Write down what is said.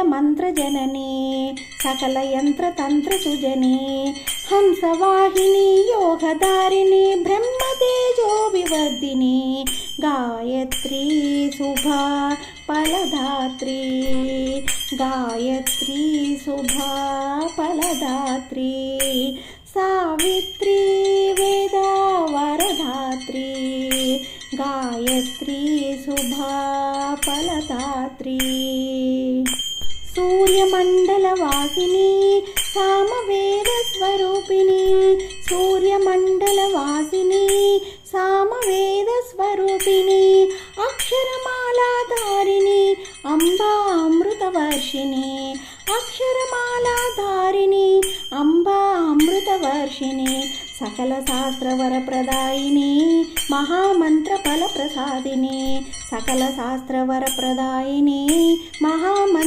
వేదమంత్రజననీ సకలయంత్రతంత్రసుజనీ హంసవాహిని యోగధారిణి బ్రహ్మతేజో వివర్ధిని గాయత్రీ శుభా ఫలదాత్రీ గాయత్రీ శుభా ఫలదాత్రీ సావిత్రీ వేదా వరదాత్రీ గాయత్రీ శుభా ఫలదాత్రీ సూర్యమండలవాసిని సామవేద స్వరూపిణి సూర్యమండలవాసిని సామవేద స్వరూపిణి అక్షరమాలాధారిణి అంబా అమృతవర్షిణి అక్షరమాలాధారిణి అంబా అమృతవర్షిణి సకల శాస్త్రవరప్రదాయిని మహామంత్ర ఫలప్రసాదిని సకల శాస్త్రవరప్రదాయిని మహామంత్ర